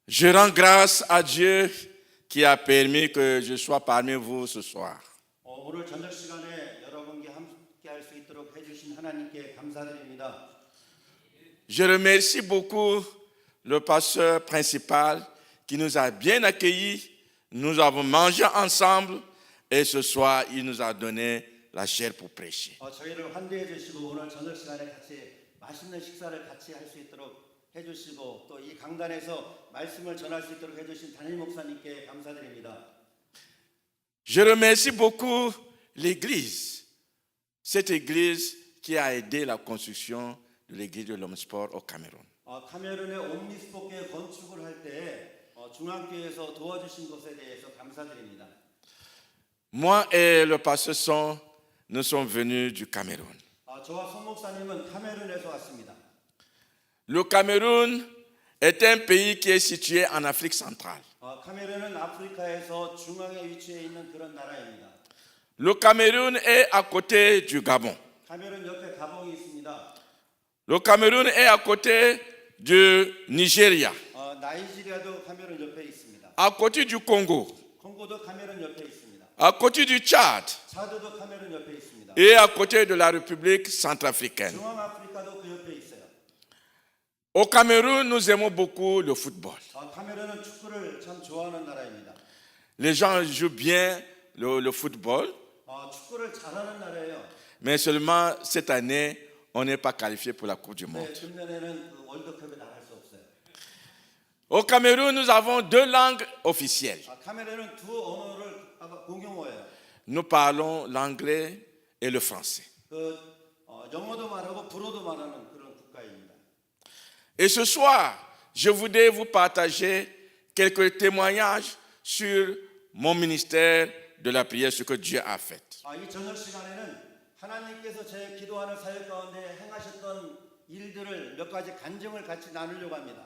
Je rends grâce à Dieu qui a permis que je sois parmi vous ce soir. 오늘 저녁 시간에 여러분께 함께할 수 있도록 해주신 하나님께 감사드립니다. Je remercie beaucoup le pasteur principal qui nous a bien accueillis. Nous avons mangé ensemble et ce soir, il nous a donné la chair pour prêcher. 저희를 환대해 주시고 오늘 저녁 시간에 같이 맛있는 식사를 같이 할 수 있도록 해주시고 또 이 강단에서 말씀을 전할 수 있도록 해주신 담임 목사님께 감사드립니다. Je remercie beaucoup l'Église, cette Église qui a aidé la construction de l'Église de l'Homme Sport au Cameroun. 카메룬의 옴니스포크의 건축을 할 때 중앙교회에서 도와주신 것에 대해서 감사드립니다. Moi et le pasteur Son, nous sommes venus du Cameroun. 저와 송 목사님은 카메룬에서 왔습니다. Le Cameroun est un pays qui est situé en Afrique centrale. 카메룬은 아프리카에서 중앙에 위치해 있는 그런 나라입니다. Le Cameroun est à côté du Gabon. 카메룬 옆에 가봉이 있습니다. Le Cameroun est à côté du Nigeria, 나이지리아도 카메룬 옆에 있습니다. à côté du Congo, 콩고도 카메룬 옆에 있습니다. à côté du Tchad 차드도 카메룬 옆에 있습니다. et à côté de la République centrafricaine. 중앙아프리카도 그 옆에 있어요. Au Cameroun, nous aimons beaucoup le football. 카메룬은 축구를 참 좋아하는 나라입니다. Les gens jouent bien le football, 축구를 잘하는 나라예요. mais seulement cette année, on n'est pas qualifié pour la Coupe du Monde. 금년에는 그 월드컵에 나갈 수 없어요. Au Cameroun, nous avons deux langues officielles. 카메룬은 두 언어를 공용어예요. Nous parlons l'anglais et le français. 영어도 말하고 불어도 말하는 그런 국가입니다. Et ce soir, je voudrais vous partager quelques témoignages sur mon ministère de la prière, ce que Dieu a fait. 이 저녁 시간에는 하나님께서 제 기도하는 사역 가운데 행하셨던 일들을 몇 가지 간증을 같이 나누려고 합니다.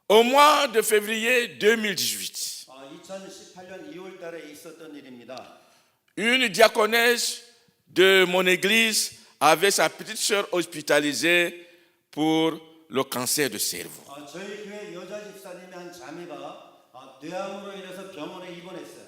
Au mois de février 2018, 2018년 2월 달에 있었던 일입니다. une diaconesse de mon église avait sa petite sœur hospitalisée pour le cancer du cerveau. 저희 교회 여자 집사님의 한 자매가 뇌암으로 인해서 병원에 입원했어요.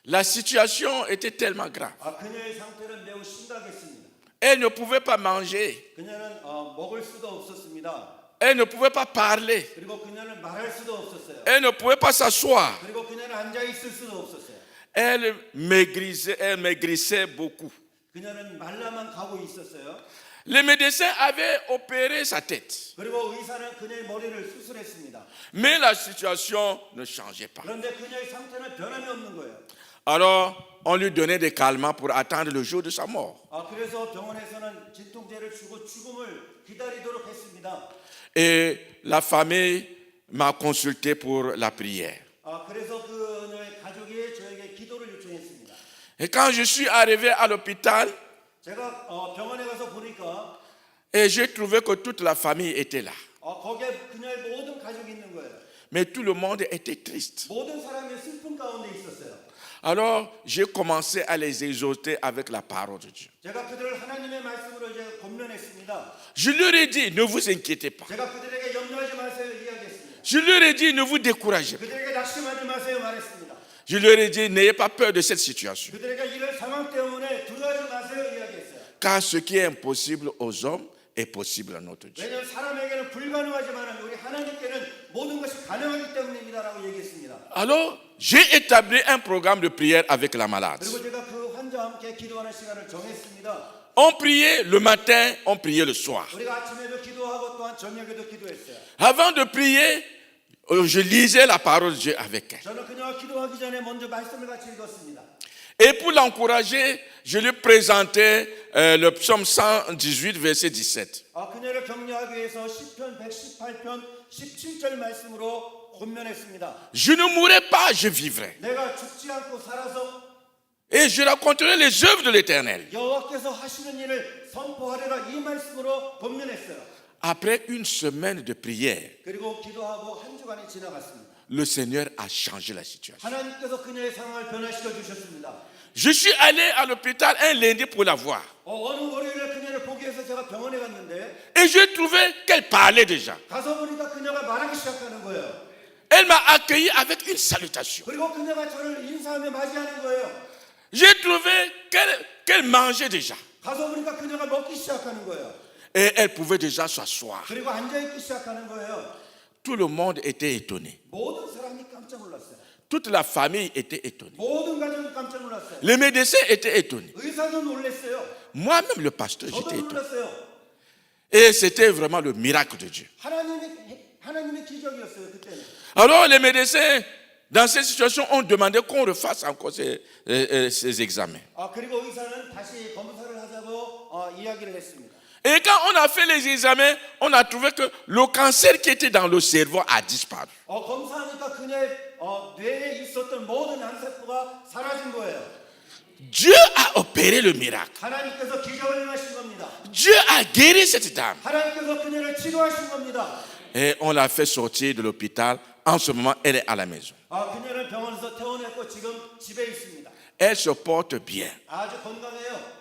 La situation était tellement grave. 그녀의 상태는 매우 심각했습니다. Elle ne pouvait pas manger. 그녀는 먹을 수도 없었습니다. Elle ne pouvait pas parler. 그리고 그녀는 말할 수도 없었어요. Elle ne pouvait pas s'asseoir. 그리고 그녀는 앉아 있을 수도 없었어요. Elle maigrissait beaucoup. 그녀는 말라만 가고 있었어요. Les médecins avaient opéré sa tête. 그리고 의사는 그녀의 머리를 수술했습니다. Mais la situation ne changeait pas. 그런데 그녀의 상태는 변함이 없는 거예요. Alors, on lui donnait des calmants pour attendre le jour de sa mort. 그래서 병원에서는 진통제를 주고 죽음을 기다리도록 했습니다. Et la famille m'a consulté pour la prière. 그래서 그녀의 가족이 저에게 기도를 요청했습니다. Et quand je suis arrivé à l'hôpital, 제가 병원에 가서 보니까 et j'ai trouvé que toute la famille était là. 거기에 그녀의 모든 가족이 있는 거예요. Mais tout le monde était triste. 모든 사람이 슬픔 가운데 있었어요. Alors, j'ai commencé à les exhorter avec la parole de Dieu. 제가 그들을 하나님의 말씀으로 이제 권면했습니다. Je leur ai dit, ne vous inquiétez pas. 제가 그들에게 염려하지 마세요 이야기했습니다. Je leur ai dit, ne vous découragez pas. 그들에게 낙심하지 마세요 말했습니다. Je leur ai dit, n'ayez pas peur de cette situation. 그들에게 이런 상황 때문에 두려워하지 마세요 이야기했어요. Car ce qui est impossible aux hommes est possible à notre Dieu. 왜냐하면 사람에게는 불가능하지만 우리 하나님께는 모든 것이 가능하기 때문입니다라고 얘기했습니다. Alors, j'ai établi un programme de prière avec la malade. 그리고 제가 그 환자와 함께 기도하는 시간을 정했습니다. On priait le matin, on priait le soir. 우리가 아침에도 기도하고 또한 저녁에도 기도했어요. Avant de prier, je lisais la parole de Dieu avec elle. 저는 그녀와 기도하기 전에 먼저 말씀을 같이 읽었습니다. Et pour l'encourager, je lui présentais le psaume 118, verset 17. 그녀를 격려하기 위해서 시편 118편 17절 말씀으로 권면했습니다. Je ne mourrai pas, je vivrai. 내가 죽지 않고 살아서 Et je raconterai les œuvres de l'Éternel. 여호와께서 하시는 일을 선포하리라 이 말씀으로 권면했어요. Après une semaine de prière, 그리고 기도하고 한 주간이 지나갔습니다. le Seigneur a changé la situation. 하나님께서 그녀의 상황을 변화시켜 주셨습니다. Je suis allé à l'hôpital un lundi pour la voir. 어느 월요일에 그녀를 보기 위해서 제가 병원에 갔는데 Et j'ai trouvé qu'elle parlait déjà. 가서 보니까 그녀가 말하기 시작하는 거예요. Elle m'a accueilli avec une salutation. 그리고 그녀가 저를 인사하며 맞이하는 거예요. J'ai trouvé qu'elle mangeait déjà. 가서 보니까 그녀가 먹기 시작하는 거예요. Et elle pouvait déjà s'asseoir. 그리고 앉아있기 시작하는 거예요. Tout le monde était étonné. 모든 사람이 깜짝 놀랐어요. Toute la famille était étonnée. 모든 가족이 깜짝 놀랐어요. Les médecins étaient étonnés. 의사도 놀랐어요. Moi-même, le pasteur, 저도 j'étais étonné. 놀랐어요. Et c'était vraiment le miracle de Dieu. 하나님의 기적이었어요 그때는. Alors les médecins, dans cette situation, ont demandé qu'on refasse encore ces examens. 그리고 의사는 다시 검사를 하자고 이야기를 했습니다. Et quand on a fait les examens, on a trouvé que le cancer qui était dans le cerveau a disparu. 검사하니까 그녀의 뇌에 있었던 모든 암세포가 사라진 거예요. Dieu a opéré le miracle. 하나님께서 기적을 행하신 겁니다. Dieu a guéri cette dame. 하나님께서 그녀를 치료하신 겁니다. Et on l'a fait sortir de l'hôpital. En ce moment, elle est à la maison. 그녀를 병원에서 퇴원했고 지금 집에 있습니다. Elle se porte bien. 아주 건강해요.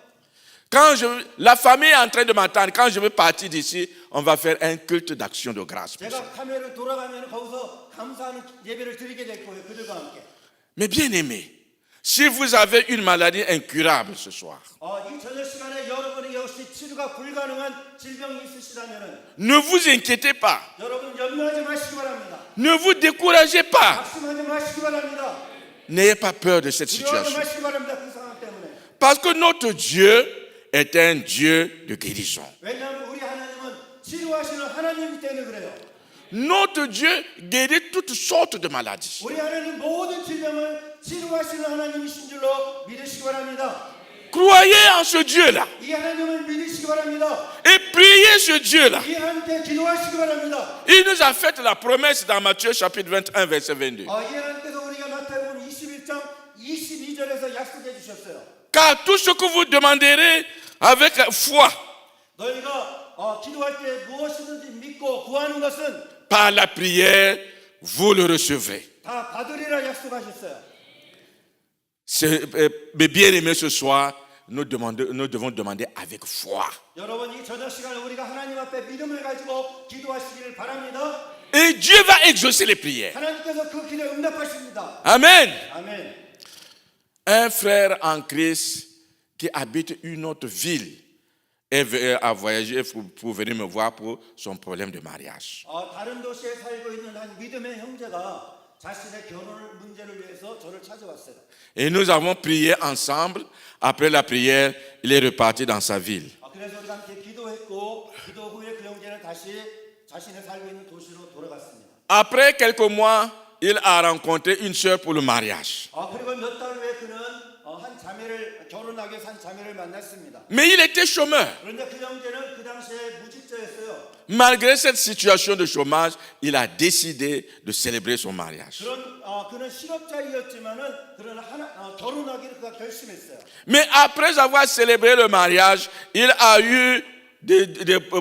La famille est en train de m'attendre. Quand je vais partir d'ici, on va faire un culte d'action de grâce. 제가 카메라를 돌아가면 거기서 감사하는 예배를 드리게 될 거예요. 그들과 함께. Mais bien aimé, si vous avez une maladie incurable ce soir, 이 저녁 시간에 여러분이 역시 치료가 불가능한 질병이 있으시다면은 ne vous inquiétez pas. 여러분 염려하지 마시기 바랍니다. Ne vous découragez pas. 낙심하지 마시기 바랍니다. N'ayez pas peur de cette 두려워하지 situation. 마시기 바랍니다. 그 상황 때문에. Parce que notre Dieu est un Dieu de guérison. 왜냐하면 우리 하나님은 치료하시는 하나님이기 때문에 그래요. Notre Dieu guérit toutes sortes de maladies. 우리 하나님 모든 질병을 치료하시는 하나님이신 줄로 믿으시기 바랍니다. Croyez en ce Dieu-là 이 하나님을 믿으시기 바랍니다. et priez ce Dieu-là. 이 하나님께 기도하시기 바랍니다. Il nous a fait la promesse dans Matthieu chapitre 21 verset 22. 이 하나님께서 우리가 마태복음 21장 22절에서 약속해 주셨어요. Car tout ce que vous demanderez avec foi, 너희가 기도할 때 무엇이든지 믿고 구하는 것은 par la prière, vous le recevrez. 다 받으리라 약속하셨어요. Mais bien aimés ce soir, nous devons demander avec foi. 여러분 이 저녁 시간에 우리가 하나님 앞에 믿음을 가지고 기도하시기를 바랍니다. Et Dieu va exaucer les prières. 하나님께서 그 기도에 응답하십니다. Amen. 아멘. Un frère en Christ qui habite une autre ville a voyagé pour venir me voir pour son problème de mariage. 다른 도시에 살고 있는 한 믿음의 형제가 자신의 결혼 문제를 위해서 저를 찾아왔어요. Et nous avons prié ensemble. Après la prière, il est reparti dans sa ville. 그래서 우리가 함께 기도했고 기도 후에 그 형제는 다시 자신의 살고 있는 도시로 돌아갔습니다. Après quelques mois, il a rencontré une sœur pour le mariage. 그리고 몇 달 후에 그는 한 자매를 결혼하기 위해서 한 자매를 만났습니다. Mais il était chômeur. 그런데 그 형제는 그 당시에 무직자였어요. Malgré cette situation de chômage, il a décidé de célébrer son mariage. 그는 실업자이었지만은 그러나 결혼하기를 그가 결심했어요. Mais après avoir célébré le mariage, il a eu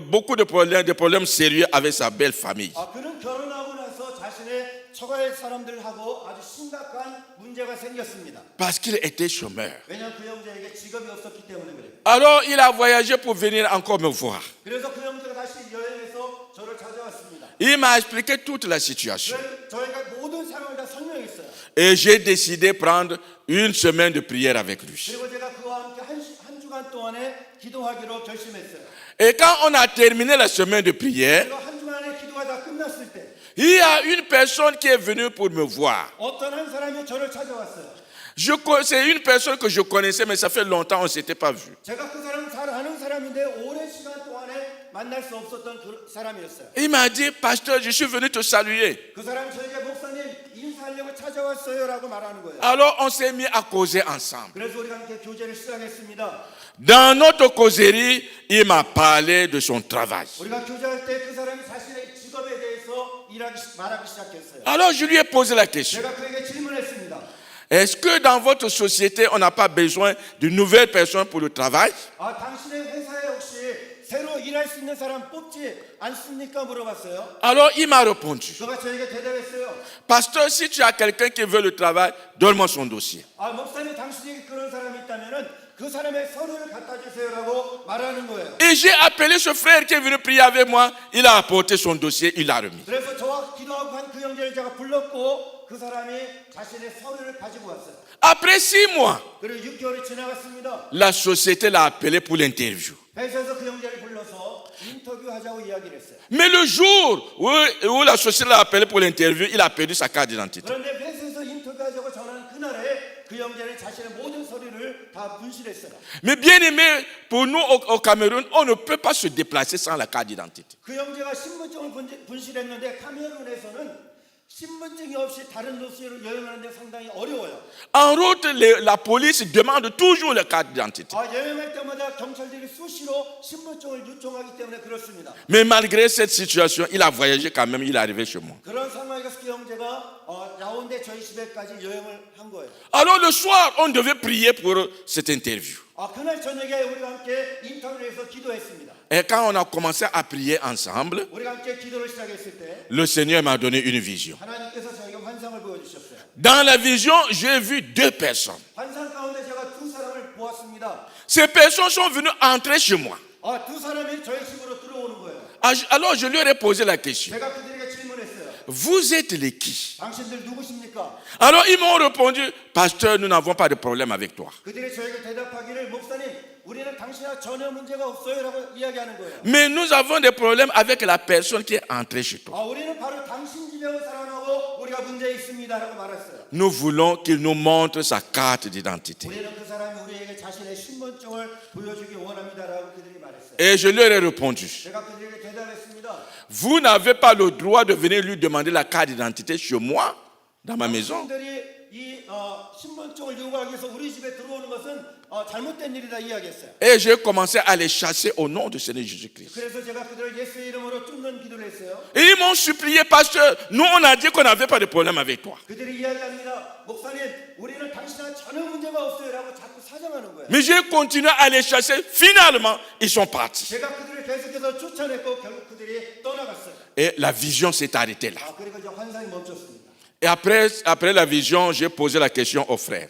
beaucoup de problèmes sérieux avec sa belle famille. 그는 결혼하고 나서 자신의 처가의 사람들하고 아주 심각한 문제가 생겼습니다. Parce qu'il était chômeur. 왜냐하면 그 형제에게 직업이 없었기 때문에 그래요. Alors il a voyagé pour venir encore me voir. 그래서 그 형제가 다시 여행해서 저를 찾아왔습니다. Il m'a expliqué toute la situation. 저희가 모든 상황을 다 설명했어요. Et j'ai décidé de prendre une semaine de prière avec lui. 그리고 제가 그와 함께 한 주간 동안에 기도하기로 결심했어요. Et quand on a terminé la semaine de prière, 그리고 한 주간의 기도가 다 끝났을 때 il y a une personne qui est venue pour me voir. 어떤 한 사람이 저를 찾아왔어요. C'est une personne que je connaissais, mais ça fait longtemps qu'on ne s'était pas vu. 제가 그 사람 잘 아는 사람인데 오랜 시간 동안에 만날 수 없었던 그 사람이었어요. Il m'a dit, pasteur, je suis venu te saluer. 그 사람이 저에게 목사님 인사하려고 찾아왔어요라고 말하는 거예요. Alors on s'est mis à causer ensemble. 그래서 우리가 함께 교제를 시작했습니다. Dans notre causerie, il m'a parlé de son travail. 우리가 교제할 때 그 사람이 자신의 직업에 대해서 말하기 시작했어요. Alors je lui ai posé la question. 제가 그에게 질문했습니다. Est-ce que dans votre société, on n'a pas besoin de nouvelles personnes pour le travail? 당신의 회사에 혹시 새로 일할 수 있는 사람 뽑지 않습니까? 물어봤어요. Alors il m'a répondu. 그가 저에게 대답했어요. Pasteur, si tu as quelqu'un qui veut le travail, donne-moi son dossier. 목사님 당신에게 그런 사람이 있다면은 그 그 사람의 서류를 갖다 주세요라고 말하는 거예요. Et j'ai appelé ce frère qui est venu prier avec moi. Il a apporté son dossier, il l'a remis. 그래서 저와 기도하고 한 그 형제를 제가 불렀고 그 사람이 자신의 서류를 가지고 왔어요. Après 6 mois, 그리고 6개월이 지나갔습니다. la société l'a appelé pour l'interview. 회사에서 그 형제를 불러서 인터뷰하자고 이야기를 했어요. Mais le jour où la société l'a appelé pour l'interview, il a perdu sa carte d'identité. 그런데 회사에서 인터뷰하자고 전화한 그날에 그 형제는 자신의 모든 서류를 다 분실했어요. Mais bien aimé, pour nous au Cameroun, on ne peut pas se déplacer sans la carte d'identité. 그 형제가 신분증을 분실했는데 카메룬에서는 신분증이 없이 다른 도시로 여행하는데 상당히 어려워요. En route, la police demande toujours la carte d'identité. 여행할 때마다 경찰들이 수시로 신분증을 요청하기 때문에 그렇습니다. Mais malgré cette situation, il a voyagé quand même, il est arrivé chez moi. 그런 상황에서 그 형제가 야온데 저희 집에까지 여행을 한 거예요. Alors le soir, on devait prier pour cette interview. 그날 저녁에 우리가 함께 인터뷰를 해서 기도했습니다. Et quand on a commencé à prier ensemble, 우리가 함께 기도를 시작했을 때 le Seigneur m'a donné une vision. 하나님께서 저에게 환상을 보여주셨어요. Dans la vision, j'ai vu 2 personnes. 환상 가운데 제가 두 사람을 보았습니다. Ces personnes sont venues entrer chez moi. 두 사람이 저희 집으로 들어오는 거예요. Alors je leur ai posé la question. 제가 그들에게 질문했어요. Vous êtes les qui? 당신들 누구십니까? Alors ils m'ont répondu, pasteur, nous n'avons pas de problème avec toi. 그들이 저에게 대답하기를 목사님, 우리는 당신과 전혀 문제가 없어요라고 이야기하는 거예요. Mais nous avons des problèmes avec la personne qui est entrée chez toi. 우리는 바로 당신 집에 온 사람하고 우리가 문제 있습니다라고 말했어요. Nous voulons qu'il nous montre sa carte d'identité. 우리는 그 사람이 우리에게 자신의 신분증을 보여주기 원합니다라고 그들이 말했어요. Et je leur ai répondu, 제가 그들에게 대답했습니다. vous n'avez pas le droit de venir lui demander la carte d'identité chez moi, dans ma maison. 당신들이 이 신분증을 요구하기 위해서 우리 집에 들어오는 것은 잘못된 일이다 이야기했어요. Et j'ai commencé à les chasser au nom du Seigneur Jésus-Christ. 그래서 제가 그들을 예수의 이름으로 쫓는 기도를 했어요. Et ils m'ont supplié, pasteur, nous on a dit qu'on n'avait pas de problème avec toi. 그들이 이야기합니다. 목사님, 우리는 당신과 전혀 문제가 없어요라고 자꾸 사정하는 거예요. Mais j'ai continué à les chasser. Finalement, ils sont partis. 제가 그들을 계속해서 쫓아냈고 결국 그들이 떠나갔어요. Et la vision s'est arrêtée là. 그리고 이제 환상이 멈췄습니다. Et après la vision, j'ai posé la question au frère.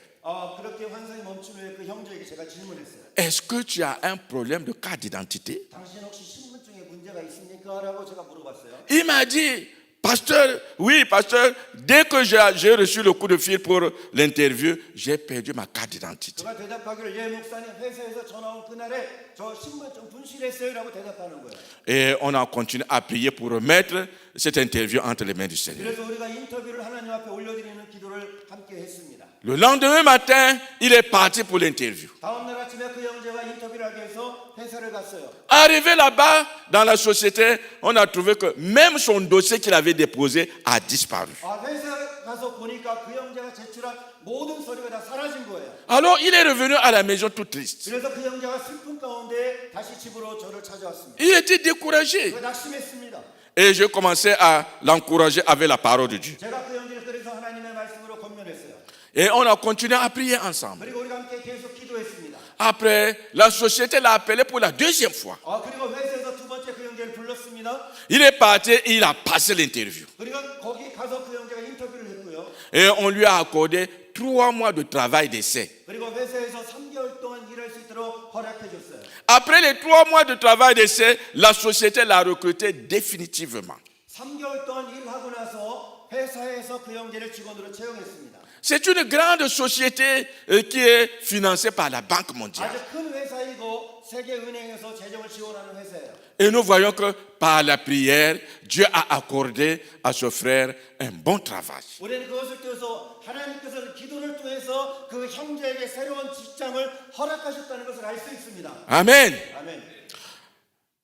그렇게 환상이 멈춘 후에 그 형제에게 제가 질문했어요. Est-ce que tu as un problème de carte d'identité? 당신 혹시 신분증에 문제가 있습니까? 라고 제가 물어봤어요. Il m'a dit, pasteur, oui, pasteur, dès que j'ai reçu le coup de fil pour l'interview, j'ai perdu ma carte d'identité. 제가 대답하기를 예 목사님 회사에서 전화 온 그날에 저 신분증 분실했어요라고 대답하는 거예요. Et on a continué à prier pour remettre cette interview entre les mains du Seigneur. 그래서 우리가 인터뷰를 하나님 앞에 올려드리는 기도를 함께 했습니다. Le lendemain matin, il est parti pour l'interview. 다음 날 아침에 그 형제가 인터뷰를 하기 위해서 회사를 갔어요. Arrivé là-bas, dans la société, on a trouvé que même son dossier qu'il avait déposé a disparu. 회사 가서 보니까 그 형제가 제출한 모든 서류가 다 사라진 거예요. Alors, il est revenu à la maison tout triste. 그래서 그 형제가 슬픈 가운데 다시 집으로 저를 찾아왔습니다. Il était découragé. 낙심했습니다. Et je commençais à l'encourager avec la parole de Dieu. 제가 그 형제를 그래서 하나님의 말씀으로 권면했어요. Et on a continué à prier ensemble. 그리고 우리가 함께 계속 기도했습니다. Après, la société l'a appelé pour la 2e fois. 그리고 회사에서 두 번째 그 형제를 불렀습니다. Il est parti et il a passé l'interview. 그리고 거기 가서 그 형제가 인터뷰를 했고요. Et on lui a accordé 3 mois de travail d'essai. 그리고 회사에서 3개월 동안 일할 수 있도록 허락해 줬어요. Après les 3 mois de travail d'essai, la société l'a recruté définitivement. 3개월 동안 일하고 나서 회사에서 그 형제를 직원으로 채용했습니다. C'est une grande société qui est financée par la Banque mondiale. 아주 큰 회사이고 세계은행에서 재정을 지원하는 회사예요. Et nous voyons que par la prière, Dieu a accordé à ce frère un bon travail. 우리는 그것을 통해서 하나님께서 기도를 통해서 그 형제에게 새로운 직장을 허락하셨다는 것을 알 수 있습니다. Amen. 아멘.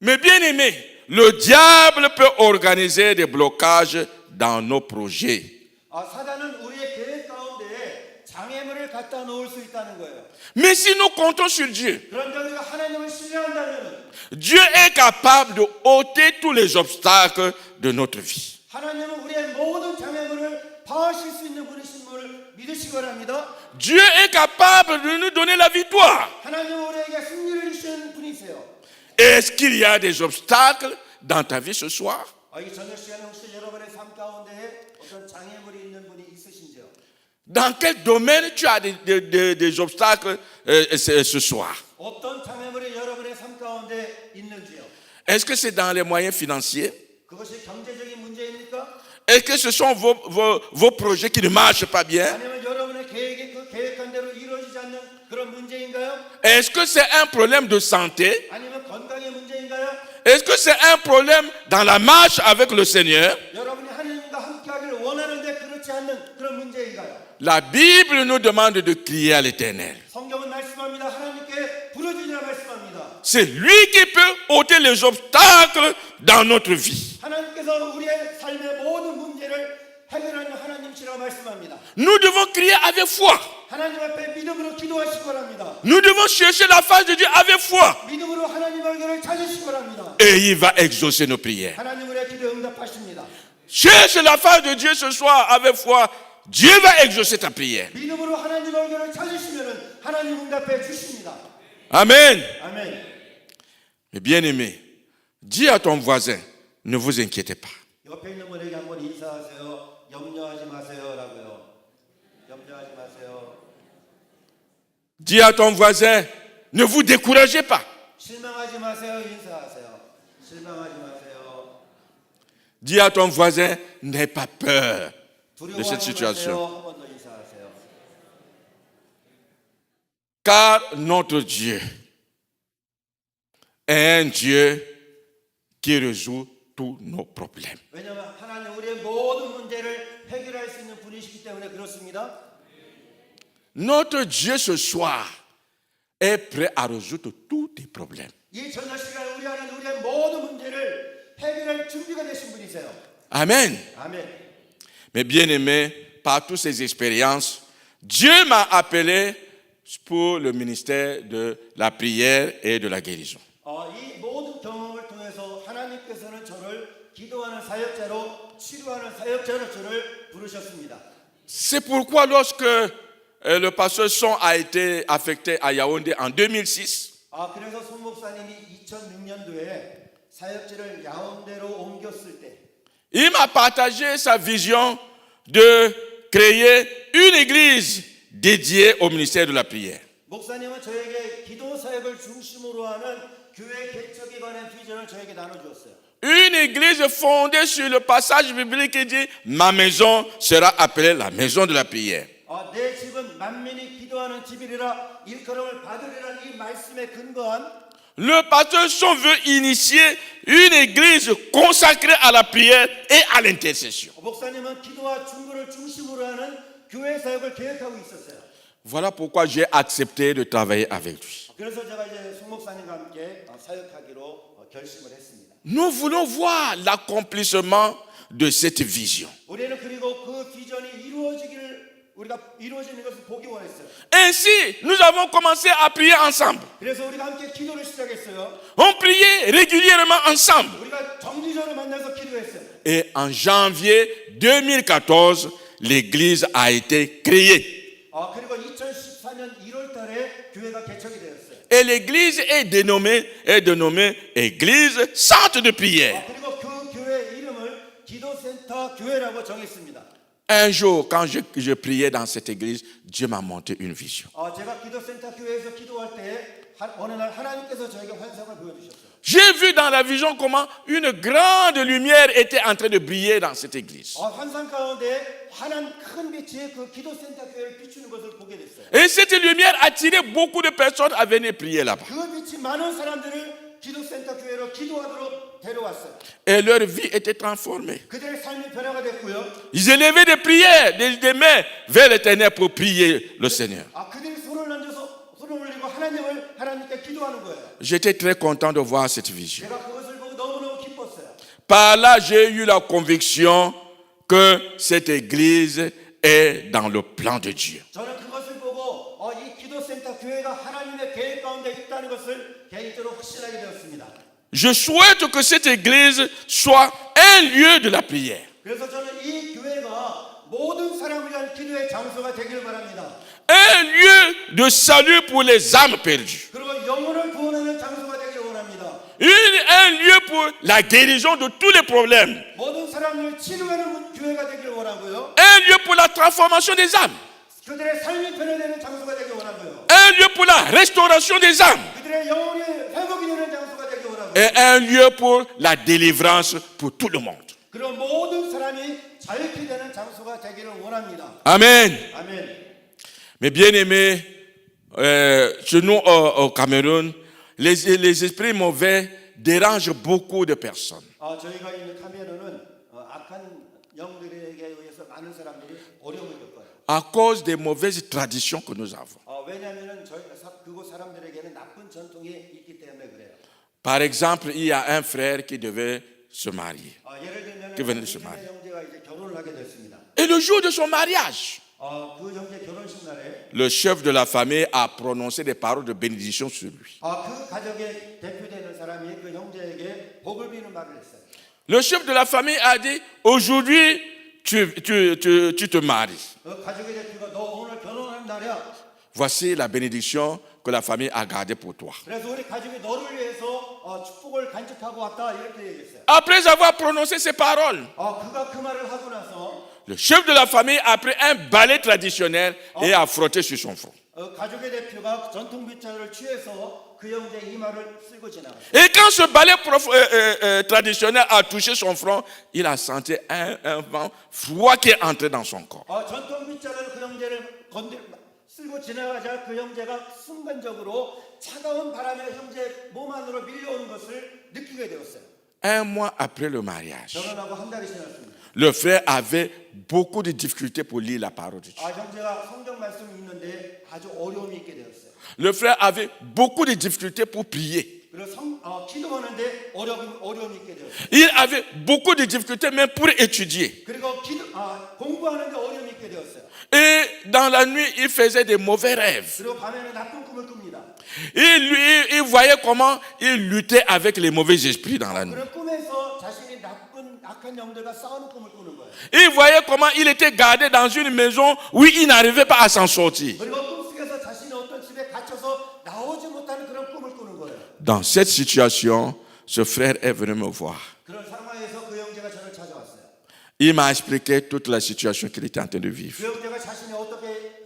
Mais bien aimé, le diable peut organiser des blocages dans nos projets. 사단은 우리의 계획 가운데 장애물을 갖다 놓을 수 있다는 거예요. Mais si nous comptons sur Dieu, 그런데 우리가 하나님을 신뢰한다면 Dieu est capable de ôter tous les obstacles de notre vie. 하나님은 우리의 모든 장애물을 파하실 수 있는 분이신 분을 믿으시기 바랍니다. Dieu est capable de nous donner la victoire. 하나님은 우리에게 승리를 주시는 분이세요. Est-ce qu'il y a des obstacles dans ta vie ce soir? 이 저녁 시간에 혹시 여러분의 삶 가운데 어떤 장애물이 있는 분이 있으신지요? Dans quel domaine tu as des obstacles ce soir? 어떤 장애물이 여러분의 삶 가운데 있는지요? Est-ce que c'est dans les moyens financiers? 그것이 경제적인 문제입니까? Est-ce que ce sont vos projets qui ne marchent pas bien? 아니면 여러분의 계획이 그 계획한 대로 이루어지지 않는 그런 문제인가요? Est-ce que c'est un problème de santé? 아니면 건강의 문제인가요? Est-ce que c'est un problème dans la marche avec le Seigneur? 여러분이 하나님과 함께하기를 원하는데 그렇지 않는 그런 문제인가요? La Bible nous demande de crier à l'Éternel. 성경은 말씀합니다. 하나님께 부르짖으라 말씀합니다. C'est lui qui peut ôter les obstacles dans notre vie. 하나님께서 우리의 삶의 모든 문제를 해결하는 하나님이시라고 말씀합니다. Nous devons crier avec foi. 하나님 앞에 믿음으로 기도하시기 바랍니다. Nous devons chercher la face de Dieu avec foi. 믿음으로 하나님 얼굴을 찾으시기 바랍니다. Et il va exaucer nos prières. 하나님 우리의 기도에 응답하십니다. Cherche la face de Dieu ce soir avec foi. Dieu va exaucer ta prière. 믿음으로 하나님 얼굴을 찾으시면은 하나님 응답해 주십니다. Amen. 아멘. Mais bien-aimé, dis à ton voisin, ne vous inquiétez pas. 옆에 있는 분에게 한번 인사하세요. 염려하지 마세요라고요. 염려하지 마세요. Dis à ton voisin, ne vous découragez pas. 실망하지 마세요. 인사하세요. 실망하지 마세요. Dis à ton voisin, n'aie pas peur de cette 두려워하지 situation. 마세요. 한 번 더 인사하세요. Car notre Dieu est un Dieu qui résout tous nos problèmes. 왜냐하면 하나님 우리의 모든 문제를 해결할 수 있는 분이시기 때문에 그렇습니다. Notre Dieu ce soir est prêt à résoudre tous tes problèmes. 이 저녁 시간에 우리 하나님 우리의 모든 문제를 해결할 준비가 되신 분이세요. Amen. 아멘. Mais bien-aimé, par toutes ces expériences, Dieu m'a appelé pour le ministère de la prière et de la guérison. 이 모든 경험을 통해서 하나님께서는 저를 기도하는 사역자로 치료하는 사역자로 저를 부르셨습니다. C'est pourquoi lorsque le pasteur Son a été affecté à Yaoundé en 2006, 그래서 손 목사님이 2006년도에 사역지를 야온데로 옮겼을 때 il m'a partagé sa vision de créer une église dédiée au ministère de la prière. 목사님은 저에게 기도 사역을 중심으로 하는 교회 개척에 관한 비전을 저에게 나눠주었어요. Une église fondée sur le passage biblique qui dit « Ma maison sera appelée la maison de la prière ». 내 집은 만민이 기도하는 집이라 일컬음을 받으리라는 이 말씀에 근거한 Le pasteur Son veut initier une église consacrée à la prière et à l'intercession. 목사님은 기도와 중보를 중심으로 하는 교회 사역을 계획하고 있었어요. Voilà pourquoi j'ai accepté de travailler avec lui. 그래서 제가 이제 송 목사님과 함께 사역하기로 결심을 했습니다. Nous voulons voir l'accomplissement de cette vision. 우리는 그리고 그 비전이 우리가 이루어지는 것을 보기 원했어요. Ainsi, nous avons commencé à prier ensemble. 그래서 우리가 함께 기도를 시작했어요. On priait régulièrement ensemble. 우리가 정기적으로 만나서 기도했어요. Et en janvier 2014, l'église a été créée. 그리고 2014년 1월 달에 교회가 개척이 되었어요. Et l'église est dénommée Église Centre de prière. 그리고 그 교회 이름을 기도센터 교회라고 정했습니다. Un jour, quand je priais dans cette église, Dieu m'a montré une vision. 제가 기도센터 교회에서 기도할 때 어느 날 하나님께서 저에게 환상을 보여주셨어요. J'ai vu dans la vision comment une grande lumière était en train de briller dans cette église. 환상 가운데 환한 큰 빛이 그 기도센터 교회를 비추는 것을 보게 됐어요. Et cette lumière attirait beaucoup de personnes à venir prier là-bas. 그 빛이 많은 사람들을 기도센터 교회로 기도하도록 데려왔어요. Et leur vie était transformée. 그들의 삶이 변화가 됐고요. Ils élevaient des prières, des mains vers l'Éternel pour prier le Seigneur. 그들이 손을 얹어서 손을 올리고 하나님께 기도하는 거예요. J'étais très content de voir cette vision. 제가 그것을 보고 너무너무 기뻤어요. Par là, j'ai eu la conviction que cette église est dans le plan de Dieu. 저는 그것을 보고 이 기도센터 교회가 하나님의 계획 가운데 있다는 것을 개인적으로 확신하게 되었습니다. Je souhaite que cette église soit un lieu de la prière. 그래서 저는 이 교회가 모든 사람을 위한 기도의 장소가 되기를 바랍니다. Un lieu de salut pour les âmes perdues. 그리고 영혼을 구원하는 장소가 되기를 원합니다. Un lieu pour la guérison de tous les problèmes. 모든 사람을 치료하는 교회가 되기를 원하고요. Un lieu pour la transformation des âmes. 그들의 삶이 변화되는 장소가 되기 원하고요. un lieu pour la restauration des âmes 그들의 영혼이 회복이 되는 장소가 되기 원하고요. et un lieu pour la délivrance pour tout le monde. 그런 모든 사람이 자유케 되는 장소가 되기를 원합니다. Amen. 아멘. Mes bien-aimés, chez nous au Cameroun, les esprits mauvais dérangent beaucoup de personnes. 저희가 있는 카메룬은 악한 영들에게 의해서 많은 사람들이 어려움을 겪어요. À cause des mauvaises traditions que nous avons. 왜냐하면 저희 그곳 사람들에게는 나쁜 전통이 있기 때문에 그래요. Par exemple, il y a un frère qui devait se marier. 예를 들면 Que venait de se marier. 형제가 이제 결혼을 하게 됐습니다. Et le jour de son mariage, 그 형제 결혼식 날에 le chef de la famille a prononcé des paroles de bénédiction sur lui. 그 가족의 대표되는 사람이 그 형제에게 복을 비는 말을 했어요. Le chef de la famille a dit, aujourd'hui, tu te maries. 가족의 대표가 너 오늘 결혼하는 날이야. Voici la bénédiction que la famille a gardée pour toi. 그래서 우리 가족이 너를 위해서 축복을 간직하고 왔다 이렇게 얘기했어요. Après avoir prononcé ces paroles, 그가 그 말을 하고 나서 le chef de la famille a pris un balai traditionnel et a frotté sur son front. 가족의 대표가 전통 빗자루를 취해서 그 형제의 이마를 쓸고 지나갔어요. Et quand ce balai traditionnel a touché son front, il a senti un vent froid qui est entré dans son corps. 전통 빗자루를 그 형제를 쓸고 지나가자 그 형제가 순간적으로 차가운 바람이 형제 몸 안으로 밀려오는 것을 느끼게 되었어요. Un mois après le mariage, 결혼하고 한 달이 지났습니다. le frère avait beaucoup de difficultés pour lire la parole de Dieu. 형제가 성경 말씀을 읽는데 아주 어려움이 있게 되었어요. Le frère avait beaucoup de difficultés pour prier. 그리고 기도하는데 어려움이 있게 되었어요. Il avait beaucoup de difficultés même pour étudier. 그리고 공부하는데 어려움이 있게 되었어요. Et dans la nuit, il faisait des mauvais rêves. 그리고 밤에는 나쁜 꿈을 꿉니다. Il voyait comment il luttait avec les mauvais esprits dans la nuit. 그런 꿈에서 자신이 악한 영들과 싸우는 꿈을 꾸는 거예요. Il voyait comment il était gardé dans une maison où il n'arrivait pas à s'en sortir. 그리고 꿈속에서 자신이 어떤 집에 갇혀서 나오지 못하는 그런 꿈을 꾸는 거예요. Dans cette situation, ce frère est venu me voir. 그런 상황에서 그 형제가 저를 찾아왔어요. Il m'a expliqué toute la situation qu'il était en train de vivre. 그 형제가 자신이 어떻게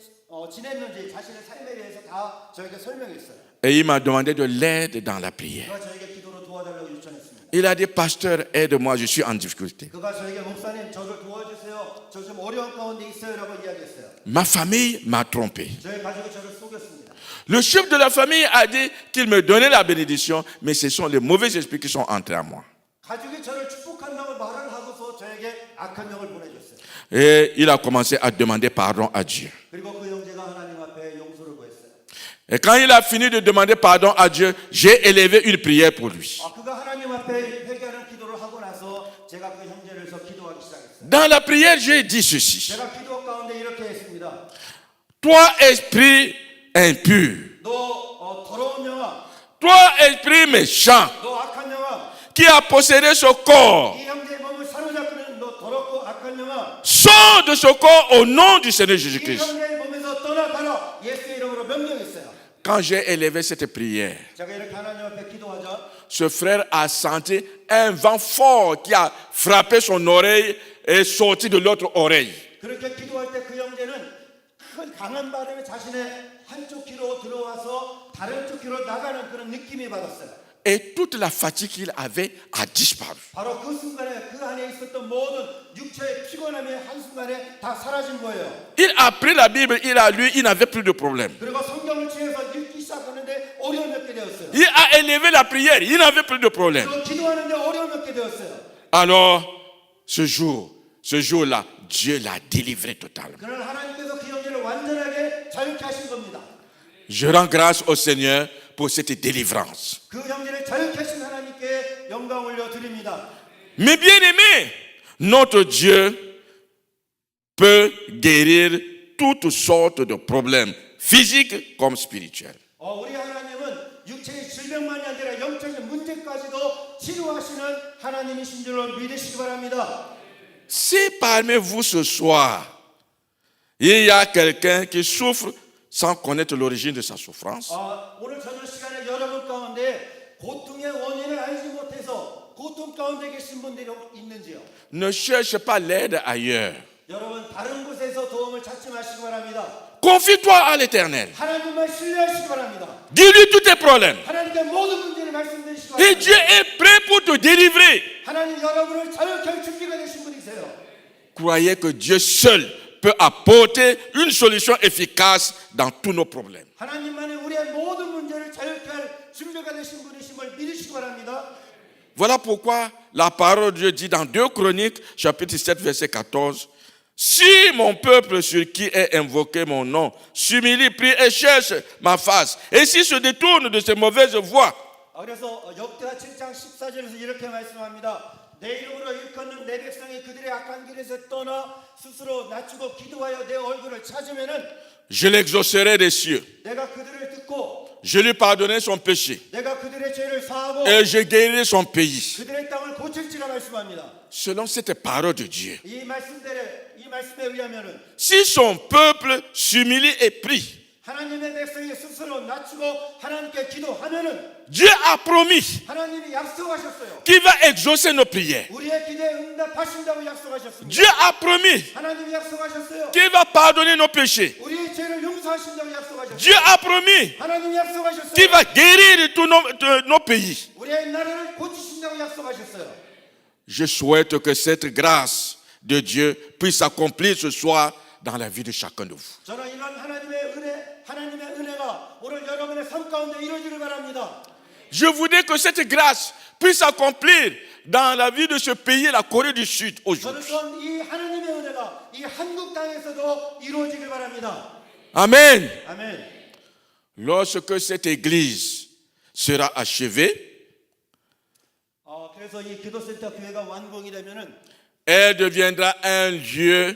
지냈는지 자신의 삶에 대해서 다 저에게 설명했어요. Et il m'a demandé de l'aide dans la prière. 그가 저에게 기도로 도와달라고 요청했습니다. Il a dit, pasteur, aide-moi, je suis en difficulté. 그가 저에게 목사님 저를 도와주세요. 저 좀 어려운 가운데 있어요라고 이야기했어요. Ma famille m'a trompé. 저희 가족이 저를 속였습니다. Le chef de la famille a dit qu'il me donnait la bénédiction, mais ce sont les mauvais esprits qui sont entrés à moi. 가족이 저를 축복한다고 말을 하고서 저에게 악한 영을 보내줬어요. Et il a commencé à demander pardon à Dieu. 그리고 그 형제가 하나님 앞에 용서를 구했어요. Et quand il a fini de demander pardon à Dieu, j'ai élevé une prière pour lui. 그가 하나님 앞에 회개하는 기도를 하고 나서 제가 그 형제를 위해서 기도하기 시작했어요. Dans la prière, j'ai dit ceci. 제가 기도 가운데 이렇게 했습니다. Toi, esprit impur, 너 더러운 영아, toi, esprit méchant, 너 악한 영아, qui a possédé ce corps, 이 형제의 몸을 사로잡고 있는 너 더럽고 악한 영아, sors de ce corps au nom du Seigneur 이 Jésus-Christ. 형제의 몸에서 떠나가라. 예수의 이름으로 명령했어요. Quand j'ai élevé cette prière, 제가 이렇게 하나님 앞에 기도하자 ce frère a senti un vent fort qui a frappé son oreille et sorti de l'autre oreille. 그렇게 기도할 때 그 형제는 큰 강한 바람이 자신의 한쪽 귀로 들어와서 다른 쪽 귀로 나가는 그런 느낌이 받았어요. Et toute la fatigue qu'il avait a disparu. 바로 그 순간에 그 안에 있었던 모든 육체의 피곤함이 한순간에 다 사라진 거예요. Il a pris la Bible, il a lu, il n'avait plus de problème. 그리고 성경을 취해서 읽기 시작하는데 어려움 겪게 되었어요. Il a élevé la prière, il n'avait plus de problème. 그리고 기도하는데 어려움 겪게 되었어요. Alors, ce jour-là, Dieu l'a délivré totalement. 그러나 하나님께서 그 형제를 완전하게 자유케 하신 겁니다. Je rends grâce au Seigneur pour cette délivrance. 그 형제를 자유케 하신 하나님께 영광 올려 드립니다. Mais bien aimé, notre Dieu peut guérir toutes sortes de problèmes, physiques comme spirituels. 우리 하나님은 육체의 질병만이 아니라 영적인 문제까지도 치료하시는 하나님이신 줄로 믿으시기 바랍니다. Si parmi vous ce soir, il y a quelqu'un qui souffre sans connaître l'origine de sa souffrance, 오늘 저녁 시간에 여러분 가운데 고통의 원인을 알지 못해서 고통 가운데 계신 분들이 있는지요? ne cherche pas l'aide ailleurs. 여러분 다른 곳에서 도움을 찾지 마시기 바랍니다. Confie-toi à l'Éternel. 하나님만 신뢰하시기 바랍니다. Dis-lui tous tes problèmes. 하나님께 모든 문제를 말씀드리시기 Et Dieu 바랍니다. est prêt pour te délivrer. 하나님 여러분을 자유케 할 준비가 되신 분이세요. Croyez que Dieu seul peut apporter une solution efficace dans tous nos problèmes. 하나님만이 우리의 모든 문제를 자유케 할 준비가 되신 분이심을 믿으시기 바랍니다. Voilà pourquoi la parole de Dieu dit dans 2 Chroniques, chapitre 7, verset 14, « Si mon peuple sur qui est invoqué mon nom s'humilie, prie et cherche ma face, et s'il se détourne de ses mauvaises voies, 그래서 역대하 7장 14절에서 이렇게 말씀합니다. 내 이름으로 일컫는 내 백성이 그들의 악한 길에서 떠나 스스로 낮추고 기도하여 내 얼굴을 찾으면은 je l'exaucerai des cieux, 내가 그들을 듣고 je lui pardonnerai son péché, 내가 그들의 죄를 사하고 et je guérirai son pays. 그들의 땅을 고칠지라 말씀합니다. » Selon cette parole de Dieu, 이 말씀에 의하면은 si son peuple s'humilie et prie, 하나님의 백성이 스스로 낮추고 하나님께 기도하면은 Dieu a promis 하나님이 약속하셨어요. qu'il va exaucer nos prières. 우리의 기대에 응답하신다고 약속하셨습니다. Dieu a promis 하나님이 약속하셨어요. qu'il va pardonner nos péchés. 우리의 죄를 용서하신다고 약속하셨어요. Dieu a promis 하나님이 qu'il 약속하셨어요. va guérir tous nos pays. 우리의 나라를 고치신다고 약속하셨어요. Je souhaite que cette grâce de Dieu puisse s'accomplir ce soir dans la vie de chacun de vous. 저는 이런 하나님의 은혜가 오늘 여러분의 삶 가운데 이루어지길 바랍니다. Je voudrais que cette grâce puisse s'accomplir dans la vie de ce pays, la Corée du Sud, aujourd'hui. 저는 이 하나님의 은혜가 이 한국 땅에서도 이루어지길 바랍니다. Amen. 아멘. Lorsque cette église sera achevée, 그래서 이 기도센터 교회가 완공이 되면은 elle deviendra un lieu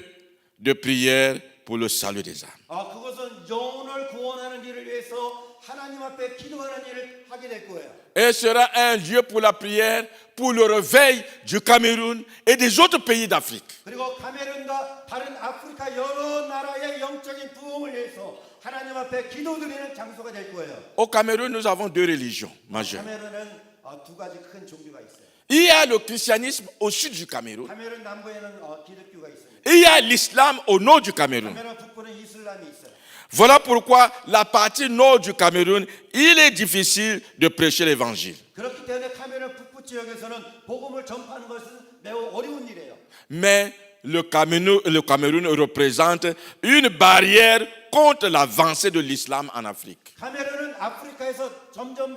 de prière pour le salut des âmes. 그것은 영혼을 구원하는 일을 위해서 하나님 앞에 기도하는 일을 하게 될 거예요. Elle sera un lieu pour la prière, pour le réveil du Cameroun et des autres pays d'Afrique. 그리고 카메룬과 다른 아프리카 여러 나라의 영적인 부흥을 위해서 하나님 앞에 기도드리는 장소가 될 거예요. Au Cameroun, nous avons 2 religions majeures. 카메룬은 두 가지 큰 종교가 있어요. Il y a le christianisme au sud du Cameroun. 카메룬 남부에는 기독교가 있습니다. Et il y a l'islam au nord du Cameroun. 카메룬 북부는 이슬람이 있어요. Voilà pourquoi la partie nord du Cameroun, il est difficile de prêcher l'évangile. 그렇기 때문에 카메룬 북부 지역에서는 복음을 전파하는 것은 매우 어려운 일이에요. Mais le Cameroun représente une barrière contre l'avancée de l'islam en Afrique. 카메룬은 아프리카에서 점점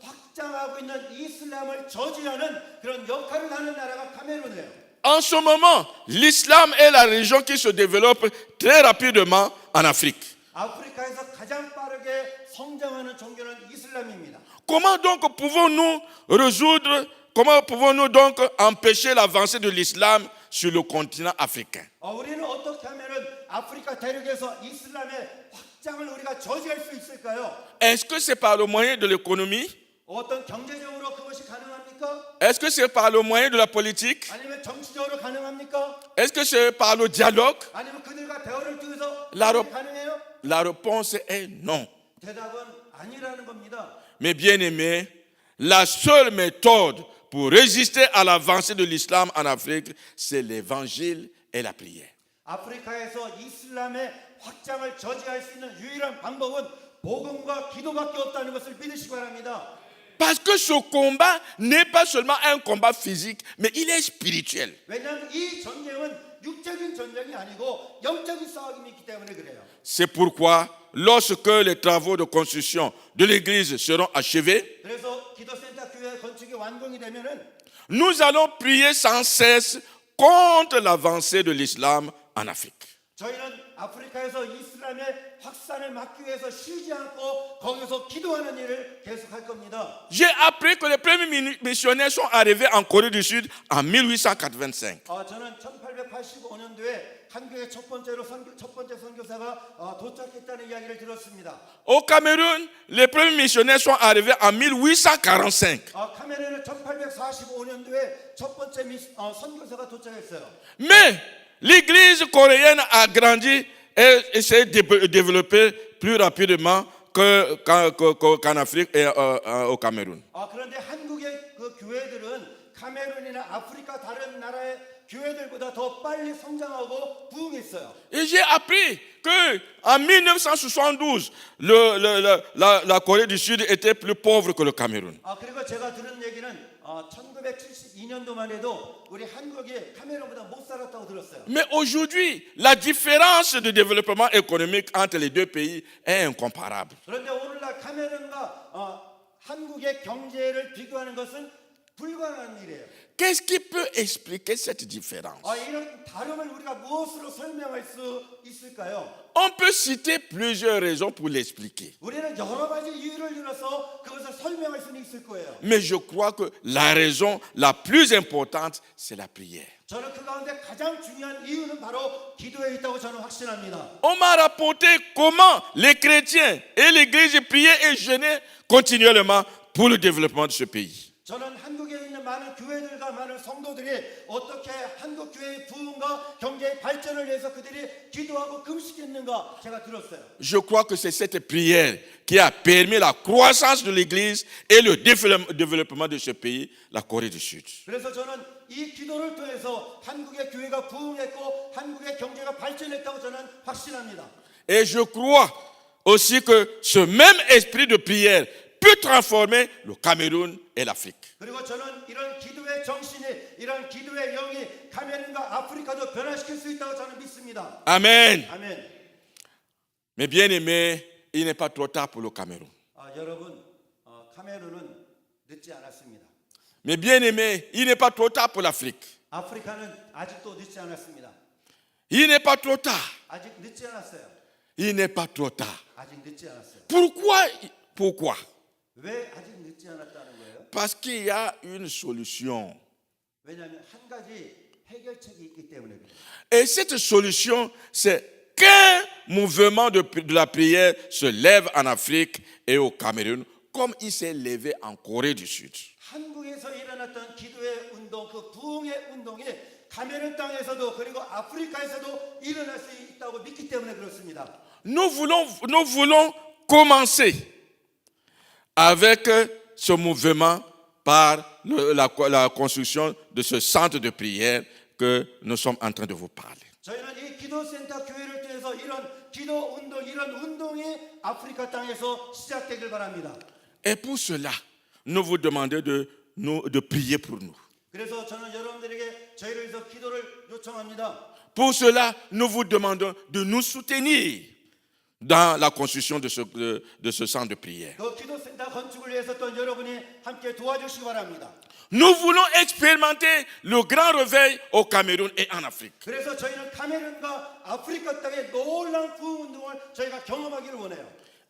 확장하고 있는 이슬람을 저지하는 그런 역할을 하는 나라가 카메룬이에요. En ce moment, l'islam est la religion qui se développe très rapidement en Afrique. 아프리카에서 가장 빠르게 성장하는 종교는 이슬람입니다. Comment pouvons-nous donc empêcher l'avancée de l'islam sur le continent africain? 우리는 어떻게 하면은 아프리카 대륙에서 이슬람의 확장을 우리가 저지할 수 있을까요? Est-ce que c'est par le moyen de l'économie? 어떤 경제적으로 그것이 가능합니까? Est-ce que c'est par le moyen de la politique? 아니면 정치적으로 가능합니까? Est-ce que c'est par le dialogue? 아니면 그들과 대화를 통해서 라로- 가능해요? La réponse est non. 대답은 아니라는 겁니다. Mes bien-aimés, la seule méthode pour résister à l'avancée de l'islam en Afrique, c'est l'évangile et la prière. 아프리카에서 이슬람의 확장을 저지할 수 있는 유일한 방법은 복음과 기도밖에 없다는 것을 믿으시기 바랍니다. Parce que ce combat n'est pas seulement un combat physique, mais il est spirituel. 왜냐하면 이 전쟁은 육적인 전쟁이 아니고 영적인 싸움이 있기 때문에 그래요. C'est pourquoi, lorsque les travaux de construction de l'église seront achevés, 그래서 기도센터 교회 건축이 완공이 되면은 nous allons prier sans cesse contre l'avancée de l'islam en Afrique. 저희는 아프리카에서 이슬람의 확산을 막기 위해서 쉬지 않고 거기서 기도하는 일을 계속할 겁니다. J'ai appris que les premiers missionnaires sont arrivés en Corée du Sud en 1885. 저는 1885년도에 한국의 첫 번째 선교사가 도착했다는 이야기를 들었습니다. Au Cameroun, les premiers missionnaires sont arrivés en 1845. 카메룬은 1845년도에 첫 번째 선교사가 도착했어요. Mais l'église coréenne a grandi et s'est développée plus rapidement qu'en Afrique et au Cameroun. 그런데 한국의 그 교회들은 카메룬이나 아프리카 다른 나라의 교회들보다 더 빨리 성장하고 부흥했어요. Et j'ai appris qu'en 1972, la Corée du Sud était plus pauvre que le Cameroun. 그리고 제가 들은 얘기는 1972년도만 해도 우리 한국이 카메룬보다 못 살았다고 들었어요. Mais aujourd'hui, la différence de développement économique entre les deux pays est incomparable. 그런데 오늘날 카메룬과 한국의 경제를 비교하는 것은 불가능한 일이에요. Qu'est-ce qui peut expliquer cette différence? 이런 다름을 우리가 무엇으로 설명할 수 있을까요? On peut citer plusieurs raisons pour l'expliquer. 우리는 여러 가지 이유를 들어서 그것을 설명할 수는 있을 거예요. Mais je crois que la raison la plus importante, c'est la prière. 저는 그 가운데 가장 중요한 이유는 바로 기도에 있다고 저는 확신합니다. On m'a rapporté comment les chrétiens et l'église priaient et jeûnaient continuellement pour le développement de ce pays. 저는 한국에 있는 많은 교회들과 많은 성도들이 어떻게 한국 교회의 부흥과 경제의 발전을 위해서 그들이 기도하고 금식했는가 제가 들었어요. Je crois que c'est cette prière qui a permis la croissance de l'église et le développement de ce pays, la Corée du Sud. 그래서 저는 이 기도를 통해서 한국의 교회가 부흥했고 한국의 경제가 발전했다고 저는 확신합니다. Et je crois aussi que ce même esprit de prière peut transformer le Cameroun et l'Afrique. 그리고 저는 이런 기도의 정신이 이런 기도의 영이 카메룬과 아프리카도 변화시킬 수 있다고 저는 믿습니다. Amen. 아멘. Mes bien-aimés, il n'est pas trop tard pour le Cameroun. 여러분, 카메룬은 늦지 않았습니다. Mes bien-aimés, il n'est pas trop tard pour l'Afrique. 아프리카는 아직도 늦지 않았습니다. Il n'est pas trop tard. 아직 늦지 않았어요. Il n'est pas trop tard. 아직 늦지 않았어요. Pourquoi? 왜 아직 늦지 않았다는 거예요? Parce qu'il y a une solution. 왜냐하면 한 가지 해결책이 있기 때문에 그래요. Et cette solution, c'est qu'un mouvement de la prière se lève en Afrique et au Cameroun, comme il s'est levé en Corée du Sud. 한국에서 일어났던 기도의 운동, 그 부흥의 운동이 카메룬 땅에서도 그리고 아프리카에서도 일어날 수 있다고 믿기 때문에 그렇습니다. Nous voulons commencer avec ce mouvement par la construction de ce centre de prière que nous sommes en train de vous parler. 저희는 이 기도센터 교회를 통해서 이런 기도 운동, 이런 운동이 아프리카 땅에서 시작되길 바랍니다. Et pour cela, nous vous demandons de prier pour nous. 그래서 저는 여러분들에게 저희를 위해서 기도를 요청합니다. Pour cela, nous vous demandons de nous soutenir dans la construction de ce centre de prière. 그 기도센터 건축을 위해서 또 여러분이 함께 도와주시기 바랍니다. Nous voulons expérimenter le grand réveil au Cameroun et en Afrique. 그래서 저희는 카메룬과 아프리카 땅의 놀라운 부흥 운동을 저희가 경험하기를 원해요.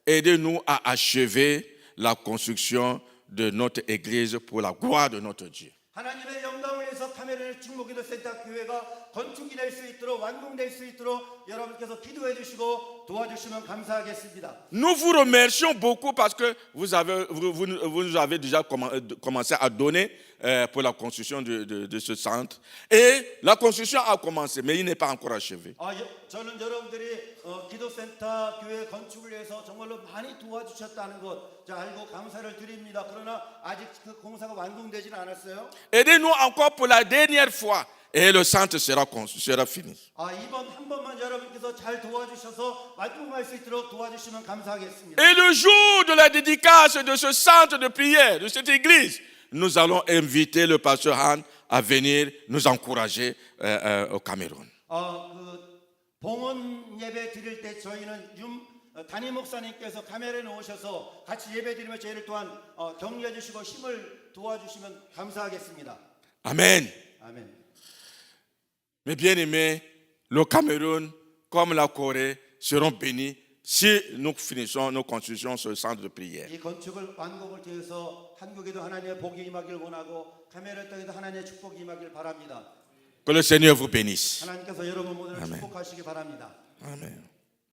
Aidez-nous à achever la construction de notre église pour la gloire de notre Dieu. 하나님의 영광을 위해서 카메룬의 중보기도센터 교회가 건축이 될 수 있도록 완공될 수 있도록 여러분께서 기도해 주시고 도와주시면 감사하겠습니다. Nous vous remercions beaucoup parce que vous nous avez déjà commencé à donner pour la construction de ce centre. Et la construction a commencé, mais il n'est pas encore achevé. 저는 여러분들이 기도센터 교회 건축을 위해서 정말로 많이 도와주셨다는 것 알고 감사를 드립니다. 그러나 아직 그 공사가 완공되지는 않았어요. Aidez-nous encore pour la dernière fois et le centre sera fini. 이번 한 번만 여러분께서 잘 도와주셔서 완공할 수 있도록 도와주시면 감사하겠습니다. Et le jour de la dédicace de ce centre de prière, de cette église, nous allons inviter le pasteur Han à venir nous encourager au Cameroun. 봉헌 예배 드릴 때 저희는 담임 목사님께서 카메라에 오셔서 같이 예배 드리며 저희를 또한 격려해 주시고 힘을 도와주시면 감사하겠습니다. Amen. 아멘. Mes bien-aimés, le Cameroun comme la Corée seront bénis si nous finissons nos constructions sur le centre de prière. 이 건축을 완공을 통해서 한국에도 하나님의 복이 임하기를 원하고 카메라 땅에도 하나님의 축복이 임하기를 바랍니다. Que le Seigneur vous bénisse. 하나님께서 여러분 모두를 축복하시기 바랍니다. Amen.